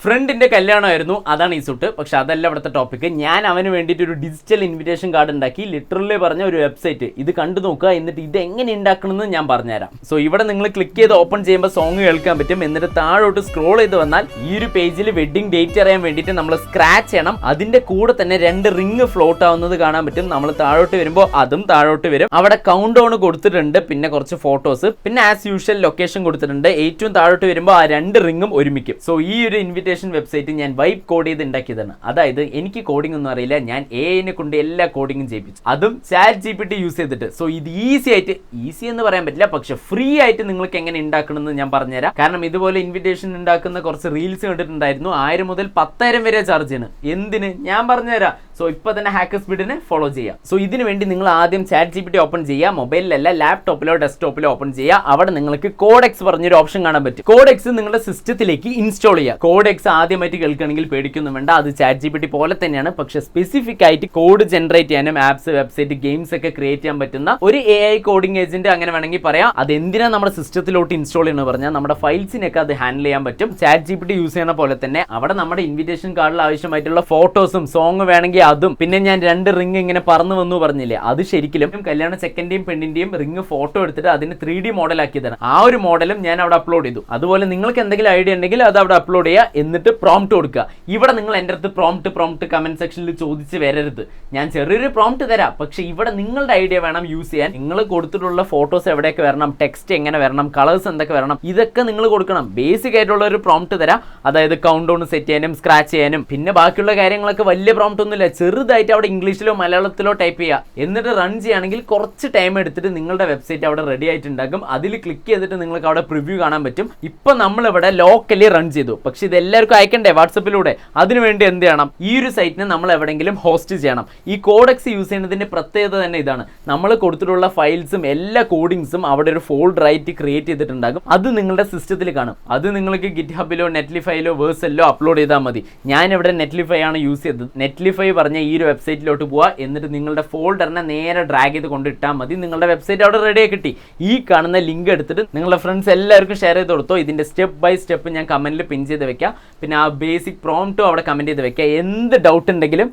ഫ്രണ്ടിന്റെ കല്യാണമായിരുന്നു, അതാണ് ഈ സൂട്ട്. പക്ഷെ അതല്ല ഇവിടുത്തെ ടോപ്പിക്. ഞാൻ അവന് വേണ്ടിയിട്ട് ഒരു ഡിജിറ്റൽ ഇൻവിറ്റേഷൻ കാർഡ് ഉണ്ടാക്കി, ലിറ്ററലി പറഞ്ഞ ഒരു വെബ്സൈറ്റ്. ഇത് കണ്ടു നോക്കുക, എന്നിട്ട് ഇത് എങ്ങനെ ഉണ്ടാക്കണമെന്ന് ഞാൻ പറഞ്ഞുതരാം. സോ ഇവിടെ നിങ്ങൾ ക്ലിക്ക് ചെയ്ത് ഓപ്പൺ ചെയ്യുമ്പോൾ സോങ് കേൾക്കാൻ പറ്റും. എന്നിട്ട് താഴോട്ട് സ്ക്രോൾ ചെയ്ത് വന്നാൽ ഈ ഒരു പേജിൽ വെഡിങ് ഡേറ്റ് അറിയാൻ വേണ്ടിയിട്ട് നമ്മൾ സ്ക്രാച്ച് ചെയ്യണം. അതിന്റെ കൂടെ തന്നെ 2 റിംഗ് ഫ്ലോട്ട് ആവുന്നത് കാണാൻ പറ്റും. നമ്മൾ താഴോട്ട് വരുമ്പോൾ അതും താഴോട്ട് വരും. അവിടെ കൗണ്ട് ഡൗൺ കൊടുത്തിട്ടുണ്ട്, പിന്നെ കുറച്ച് ഫോട്ടോസ്, പിന്നെ ആസ് യൂഷ്വൽ ലൊക്കേഷൻ കൊടുത്തിട്ടുണ്ട്. ഏറ്റവും താഴോട്ട് വരുമ്പോൾ ആ 2 റിംഗും ഒരുമിക്കും. സോ ഈ ഒരു ഇൻവിറ്റേഷൻ വെബ്സൈറ്റ് ഞാൻ വൈബ് കോഡ് ചെയ്ത് ഉണ്ടാക്കിയതാണ്. അതായത് എനിക്ക് കോഡിംഗ് ഒന്നും അറിയില്ല, ഞാൻ AI കൊണ്ട് എല്ലാ കോഡിങ്ങും ചെയ്യിപ്പിച്ചു, അതും ChatGPT യൂസ് ചെയ്തിട്ട്. സോ ഇത് ഈസി എന്ന് പറയാൻ പറ്റില്ല, പക്ഷെ ഫ്രീ ആയിട്ട് നിങ്ങൾക്ക് എങ്ങനെ ഉണ്ടാക്കണമെന്ന് ഞാൻ പറഞ്ഞുതരാം. കാരണം ഇതുപോലെ ഇൻവിറ്റേഷൻ ഉണ്ടാക്കുന്ന കുറച്ച് റീൽസ് കണ്ടിട്ടുണ്ടായിരുന്നു. 1000 മുതൽ 10,000 വരെ ചാർജ് ചെയ്യണം. എന്തിന് ഞാൻ പറഞ്ഞുതരാം. സോ ഇപ്പൊ തന്നെ ഹാക്കർ സ്പീഡിനെ ഫോളോ ചെയ്യാം. സോ ഇതിനു വേണ്ടി നിങ്ങൾ ആദ്യം ChatGPT ഓപ്പൺ ചെയ്യുക. മൊബൈലിലല്ല, ലാപ്ടോപ്പിലോ ഡെസ്ക്ടോപ്പിലോ ഓപ്പൺ ചെയ്യുക. അവിടെ നിങ്ങൾക്ക് കോഡെക്സ് പറഞ്ഞൊരു ഓപ്ഷൻ കാണാൻ പറ്റും. കോഡെക്സ് നിങ്ങളുടെ സിസ്റ്റത്തിലേക്ക് ഇൻസ്റ്റാൾ ചെയ്യുക. കോഡെക്സ് ആദ്യമായിട്ട് കേൾക്കുകയാണെങ്കിൽ പേടിക്കൊന്നും വേണ്ട, അത് ChatGPT പോലെ തന്നെയാണ്. പക്ഷെ സ്പെസിഫിക് ആയിട്ട് കോഡ് ജനറേറ്റ് ചെയ്യാനും ആപ്സ്, വെബ്സൈറ്റ്, ഗെയിംസ് ഒക്കെ ക്രിയേറ്റ് ചെയ്യാൻ പറ്റുന്ന ഒരു AI കോഡിംഗ് ഏജന്റ് അങ്ങനെ വേണമെങ്കിൽ പറയാം. അത് എന്തിനാ നമ്മുടെ സിസ്റ്റത്തിലോട്ട് ഇൻസ്റ്റാൾ ചെയ്യുന്നത് പറഞ്ഞാൽ നമ്മുടെ ഫയൽസിനൊക്കെ അത് ഹാൻഡിൽ ചെയ്യാൻ പറ്റും. ChatGPT യൂസ് ചെയ്യുന്ന പോലെ തന്നെ അവിടെ നമ്മുടെ ഇൻവിറ്റേഷൻ കാർഡിൽ ആവശ്യമായിട്ടുള്ള ഫോട്ടോസും സോങ് വേണമെങ്കിൽ അതും, പിന്നെ ഞാൻ 2 റിംഗ് ഇങ്ങനെ പറന്നു വന്നു പറഞ്ഞില്ലേ, അത് ശരിക്കും കല്യാണ ചെക്കന്റെയും പെണ്ണിന്റെയും റിംഗ് ഫോട്ടോ എടുത്തിട്ട് അതിന് 3D മോഡൽ ആക്കിയതാണ്. ആ ഒരു മോഡലും ഞാൻ അവിടെ അപ്ലോഡ് ചെയ്തു. അതുപോലെ നിങ്ങൾക്ക് എന്തെങ്കിലും ഐഡിയ ഉണ്ടെങ്കിൽ അത് അവിടെ അപ്ലോഡ് ചെയ്യുക, എന്നിട്ട് പ്രോംപ്റ്റ് കൊടുക്കുക. ഇവിടെ നിങ്ങൾ എൻ്റെ അടുത്ത് പ്രോംപ്റ്റ് കമന്റ് സെക്ഷനിൽ ചോദിച്ച് വരരുത്. ഞാൻ ചെറിയൊരു പ്രോംപ്റ്റ് തരാം, പക്ഷെ ഇവിടെ നിങ്ങളുടെ ഐഡിയ വേണം യൂസ് ചെയ്യാൻ. നിങ്ങൾ കൊടുത്തിട്ടുള്ള ഫോട്ടോസ് എവിടെയൊക്കെ വരണം, ടെക്സ്റ്റ് എങ്ങനെ വരണം, കളേഴ്സ് എന്തൊക്കെ വരണം, ഇതൊക്കെ നിങ്ങൾ കൊടുക്കണം. ബേസിക് ആയിട്ടുള്ള ഒരു പ്രോംപ്റ്റ് തരാം. അതായത് കൗണ്ട് ഡൗൺ സെറ്റ് ചെയ്യാനും സ്ക്രാച്ച് ചെയ്യാനും, പിന്നെ ബാക്കിയുള്ള കാര്യങ്ങളൊക്കെ വലിയ പ്രോംപ്റ്റ് ഒന്നുമില്ല, ചെറുതായിട്ട് അവിടെ ഇംഗ്ലീഷിലോ മലയാളത്തിലോ ടൈപ്പ് ചെയ്യുക. എന്നിട്ട് റൺ ചെയ്യുകയാണെങ്കിൽ കുറച്ച് ടൈം എടുത്തിട്ട് നിങ്ങളുടെ വെബ്സൈറ്റ് അവിടെ റെഡി ആയിട്ടുണ്ടാകും. അതിൽ ക്ലിക്ക് ചെയ്തിട്ട് നിങ്ങൾക്ക് അവിടെ പ്രിവ്യൂ കാണാൻ പറ്റും. ഇപ്പൊ നമ്മളിവിടെ ലോക്കലി റൺ ചെയ്തു, പക്ഷെ ഇത് എല്ലാവർക്കും അയക്കണ്ടേ വാട്സപ്പിലൂടെ. അതിനുവേണ്ടി എന്ത് ചെയ്യണം, ഈ ഒരു സൈറ്റിനെ നമ്മൾ എവിടെയെങ്കിലും ഹോസ്റ്റ് ചെയ്യണം. ഈ കോഡെക്സ് യൂസ് ചെയ്യുന്നതിന്റെ പ്രത്യേകത തന്നെ ഇതാണ്. നമ്മൾ കൊടുത്തിട്ടുള്ള ഫയൽസും എല്ലാ കോഡിങ്സും അവിടെ ഒരു ഫോൾഡർ ആയിട്ട് ക്രിയേറ്റ് ചെയ്തിട്ടുണ്ടാകും. അത് നിങ്ങളുടെ സിസ്റ്റത്തിൽ കാണും. അത് നിങ്ങൾക്ക് ഗിറ്റ്ഹബിലോ നെറ്റ്ലിഫൈയിലോ വേഴ്സലിലോ അപ്ലോഡ് ചെയ്താൽ മതി. ഞാനിവിടെ നെറ്റ്ലിഫൈ ആണ് യൂസ് ചെയ്തത്. നെറ്റ്ലിഫൈ പറഞ്ഞ ഈ ഒരു വെബ്സൈറ്റിലോട്ട് പോവുക, എന്നിട്ട് നിങ്ങളുടെ ഫോൾഡറിനെ നേരെ ഡ്രാഗ് ചെയ്ത് കൊണ്ടിട്ടാൽ മതി. നിങ്ങളുടെ വെബ്സൈറ്റ് അവിടെ റെഡി ആയി കിട്ടി. ഈ കാണുന്ന ലിങ്ക് എടുത്തിട്ട് നിങ്ങളുടെ ഫ്രണ്ട്സ് എല്ലാവർക്കും ഷെയർ ചെയ്ത് കൊടുത്തോ. ഇതിന്റെ സ്റ്റെപ്പ് ബൈ സ്റ്റെപ്പ് ഞാൻ കമന്റിൽ പിൻ ചെയ്ത് വെക്കാം. പിന്നെ ആ ബേസിക് പ്രോംപ്റ്റും അവിടെ കമന്റ് ചെയ്ത് വെക്കുക. എന്ത് ഡൗട്ട് ഉണ്ടെങ്കിലും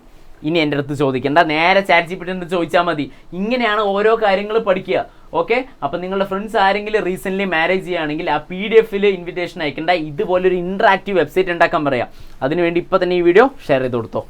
ഇനി എൻ്റെ അടുത്ത് ചോദിക്കേണ്ട, നേരെ ChatGPT ചോദിച്ചാൽ മതി. ഇങ്ങനെയാണ് ഓരോ കാര്യങ്ങൾ പഠിക്കുക. ഓക്കെ, അപ്പം നിങ്ങളുടെ ഫ്രണ്ട്സ് ആരെങ്കിലും റീസെൻ്റ്ലി മാരേജ് ചെയ്യുകയാണെങ്കിൽ ആ PDF ഇൻവിറ്റേഷൻ അയക്കേണ്ട, ഇതുപോലൊരു ഇൻട്രാക്റ്റീവ് വെബ്സൈറ്റ് ഉണ്ടാക്കാൻ പറയാം. അതിനുവേണ്ടി ഇപ്പോൾ തന്നെ ഈ വീഡിയോ ഷെയർ ചെയ്ത് കൊടുത്തോ.